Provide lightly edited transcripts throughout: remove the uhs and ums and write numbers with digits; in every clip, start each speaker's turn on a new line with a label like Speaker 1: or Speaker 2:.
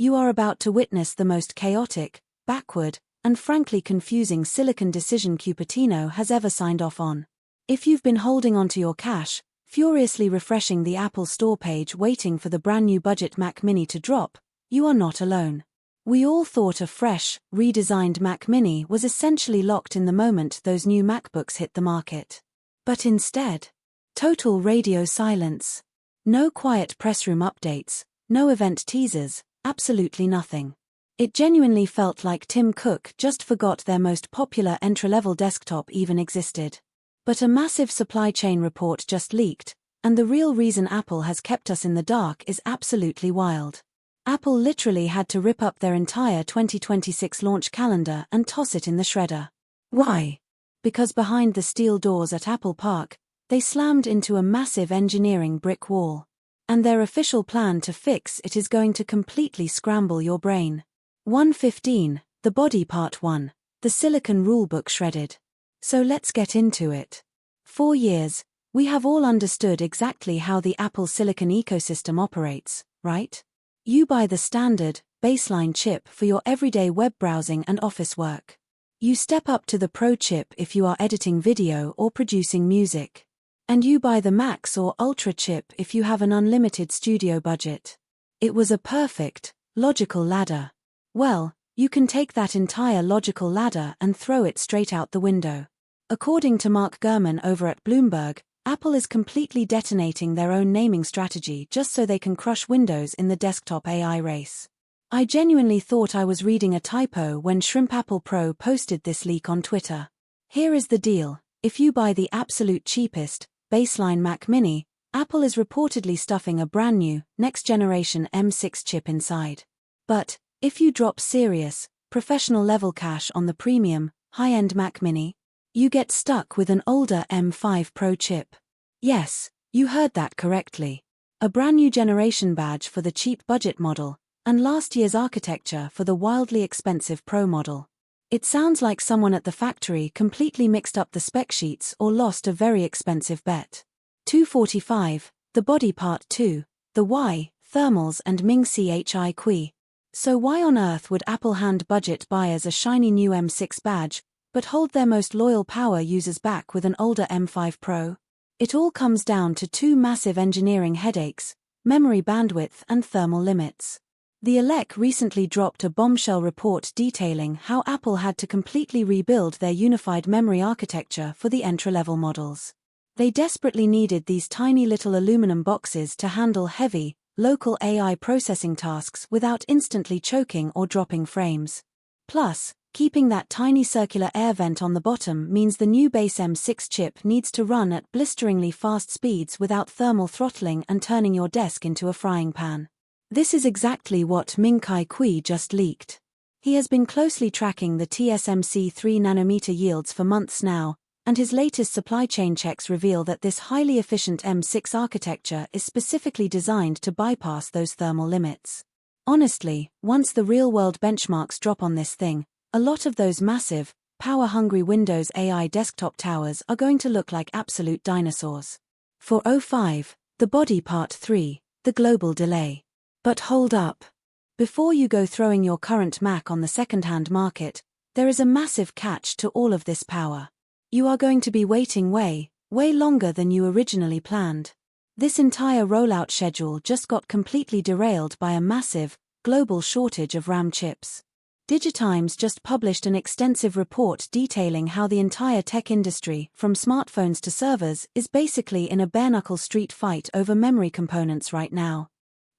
Speaker 1: You are about to witness the most chaotic, backward, and frankly confusing silicon decision Cupertino has ever signed off on. If you've been holding onto your cash, furiously refreshing the Apple Store page waiting for the brand new budget Mac Mini to drop, you are not alone. We all thought a fresh, redesigned Mac Mini was essentially locked in the moment those new MacBooks hit the market. But instead, total radio silence. No quiet press room updates, no event teasers, absolutely nothing. It genuinely felt like Tim Cook just forgot their most popular entry-level desktop even existed. But a massive supply chain report just leaked, and the real reason Apple has kept us in the dark is absolutely wild. Apple literally had to rip up their entire 2026 launch calendar and toss it in the shredder. Why? Because behind the steel doors at Apple Park, they slammed into a massive engineering brick wall. And their official plan to fix it is going to completely scramble your brain. 115, the body part 1, the silicon rulebook shredded. So let's get into it. For years, we have all understood exactly how the Apple silicon ecosystem operates, right? You buy the standard, baseline chip for your everyday web browsing and office work. You step up to the Pro chip if you are editing video or producing music. And you buy the Max or Ultra chip if you have an unlimited studio budget. It was a perfect, logical ladder. Well, you can take that entire logical ladder and throw it straight out the window. According to Mark Gurman over at Bloomberg, Apple is completely detonating their own naming strategy just so they can crush Windows in the desktop AI race. I genuinely thought I was reading a typo when Shrimp Apple Pro posted this leak on Twitter. Here is the deal: if you buy the absolute cheapest, baseline Mac Mini, Apple is reportedly stuffing a brand new, next-generation M6 chip inside. But, if you drop serious, professional-level cash on the premium, high-end Mac Mini, you get stuck with an older M5 Pro chip. Yes, you heard that correctly. A brand new generation badge for the cheap budget model, and last year's architecture for the wildly expensive Pro model. It sounds like someone at the factory completely mixed up the spec sheets or lost a very expensive bet. 245, the body part 2, the Y, thermals and Ming Chi Qui. So why on earth would Apple hand budget buyers a shiny new M6 badge, but hold their most loyal power users back with an older M5 Pro? It all comes down to two massive engineering headaches: memory bandwidth and thermal limits. The Elec recently dropped a bombshell report detailing how Apple had to completely rebuild their unified memory architecture for the entry-level models. They desperately needed these tiny little aluminum boxes to handle heavy, local AI processing tasks without instantly choking or dropping frames. Plus, keeping that tiny circular air vent on the bottom means the new base M6 chip needs to run at blisteringly fast speeds without thermal throttling and turning your desk into a frying pan. This is exactly what Ming Chi Kui just leaked. He has been closely tracking the TSMC 3nm yields for months now, and his latest supply chain checks reveal that this highly efficient M6 architecture is specifically designed to bypass those thermal limits. Honestly, once the real-world benchmarks drop on this thing, a lot of those massive, power-hungry Windows AI desktop towers are going to look like absolute dinosaurs. 405, the body part 3, the global delay. But hold up. Before you go throwing your current Mac on the second-hand market, there is a massive catch to all of this power. You are going to be waiting way longer than you originally planned. This entire rollout schedule just got completely derailed by a massive, global shortage of RAM chips. DigiTimes just published an extensive report detailing how the entire tech industry, from smartphones to servers, is basically in a bare-knuckle street fight over memory components right now.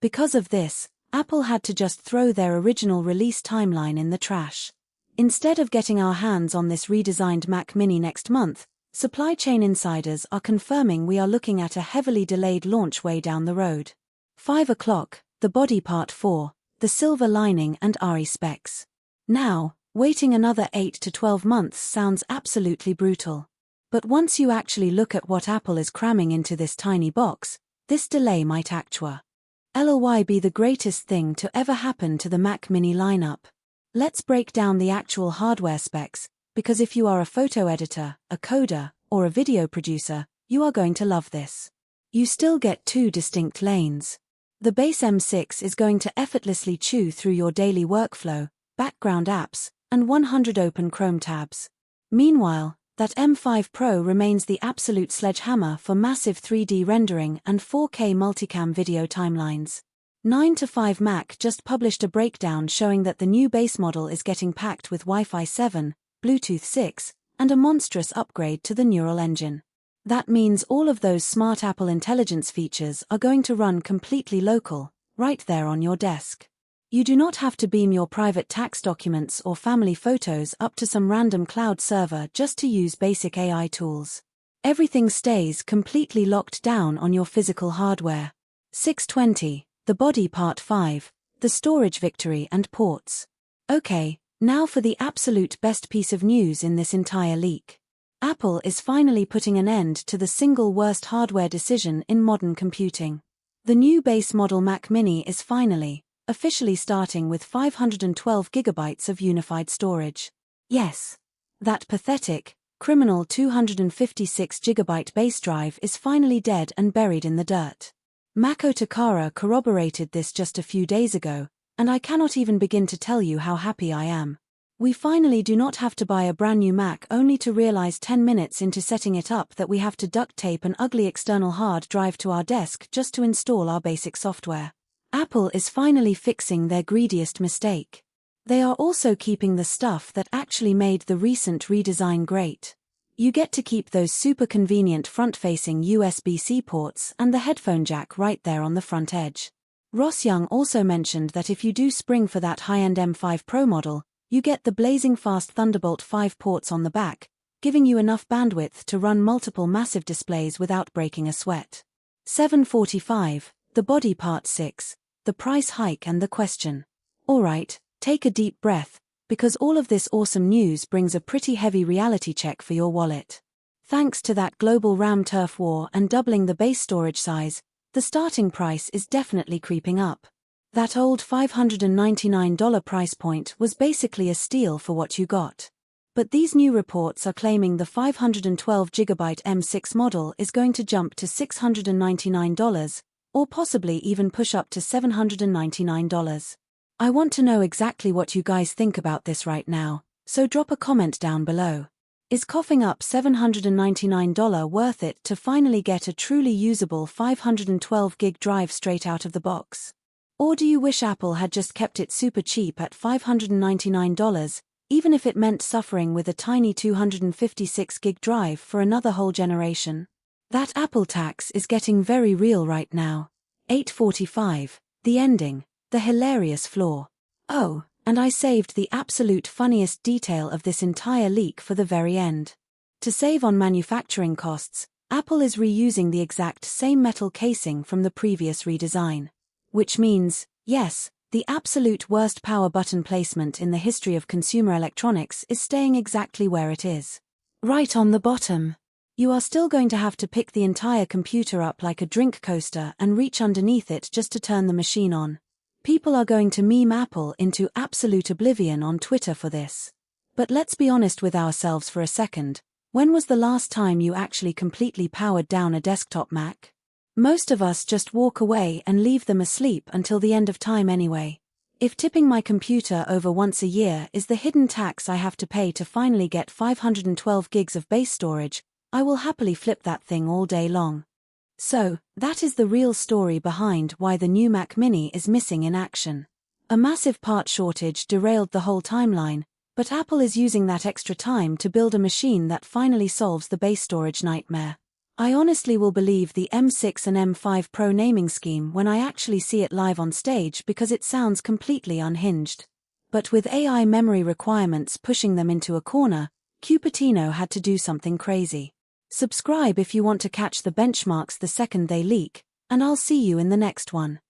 Speaker 1: Because of this, Apple had to just throw their original release timeline in the trash. Instead of getting our hands on this redesigned Mac Mini next month, supply chain insiders are confirming we are looking at a heavily delayed launch way down the road. 5 o'clock, the body part 4, the silver lining and RE specs. Now, waiting another 8 to 12 months sounds absolutely brutal. But once you actually look at what Apple is cramming into this tiny box, this delay might LY be the greatest thing to ever happen to the Mac Mini lineup. Let's break down the actual hardware specs, because if you are a photo editor, a coder, or a video producer, you are going to love this. You still get two distinct lanes. The base M6 is going to effortlessly chew through your daily workflow, background apps, and 100 open Chrome tabs. Meanwhile, that M5 Pro remains the absolute sledgehammer for massive 3D rendering and 4K multicam video timelines. 9to5Mac just published a breakdown showing that the new base model is getting packed with Wi-Fi 7, Bluetooth 6, and a monstrous upgrade to the neural engine. That means all of those smart Apple Intelligence features are going to run completely local, right there on your desk. You do not have to beam your private tax documents or family photos up to some random cloud server just to use basic AI tools. Everything stays completely locked down on your physical hardware. 620, the body part 5, the storage victory and ports. Okay, now for the absolute best piece of news in this entire leak. Apple is finally putting an end to the single worst hardware decision in modern computing. The new base model Mac Mini is finally, officially starting with 512 gigabytes of unified storage. Yes, that pathetic, criminal 256 gigabyte base drive is finally dead and buried in the dirt. Mako Takara corroborated this just a few days ago, and I cannot even begin to tell you how happy I am. We finally do not have to buy a brand new Mac only to realize 10 minutes into setting it up that we have to duct tape an ugly external hard drive to our desk just to install our basic software. Apple is finally fixing their greediest mistake. They are also keeping the stuff that actually made the recent redesign great. You get to keep those super convenient front-facing USB-C ports and the headphone jack right there on the front edge. Ross Young also mentioned that if you do spring for that high-end M5 Pro model, you get the blazing fast Thunderbolt 5 ports on the back, giving you enough bandwidth to run multiple massive displays without breaking a sweat. 745, the body part 6, the price hike and the question. Alright, take a deep breath, because all of this awesome news brings a pretty heavy reality check for your wallet. Thanks to that global RAM turf war and doubling the base storage size, the starting price is definitely creeping up. That old $599 price point was basically a steal for what you got. But these new reports are claiming the 512GB M6 model is going to jump to $699, or possibly even push up to $799. I want to know exactly what you guys think about this right now, so drop a comment down below. Is coughing up $799 worth it to finally get a truly usable 512GB drive straight out of the box? Or do you wish Apple had just kept it super cheap at $599, even if it meant suffering with a tiny 256GB drive for another whole generation? That Apple tax is getting very real right now. 845, the ending, the hilarious flaw. Oh, and I saved the absolute funniest detail of this entire leak for the very end. To save on manufacturing costs, Apple is reusing the exact same metal casing from the previous redesign. Which means, yes, the absolute worst power button placement in the history of consumer electronics is staying exactly where it is. Right on the bottom. You are still going to have to pick the entire computer up like a drink coaster and reach underneath it just to turn the machine on. People are going to meme Apple into absolute oblivion on Twitter for this. But let's be honest with ourselves for a second. When was the last time you actually completely powered down a desktop Mac? Most of us just walk away and leave them asleep until the end of time anyway. If tipping my computer over once a year is the hidden tax I have to pay to finally get 512 gigs of base storage, I will happily flip that thing all day long. So, that is the real story behind why the new Mac Mini is missing in action. A massive part shortage derailed the whole timeline, but Apple is using that extra time to build a machine that finally solves the base storage nightmare. I honestly will believe the M6 and M5 Pro naming scheme when I actually see it live on stage because it sounds completely unhinged. But with AI memory requirements pushing them into a corner, Cupertino had to do something crazy. Subscribe if you want to catch the benchmarks the second they leak, and I'll see you in the next one.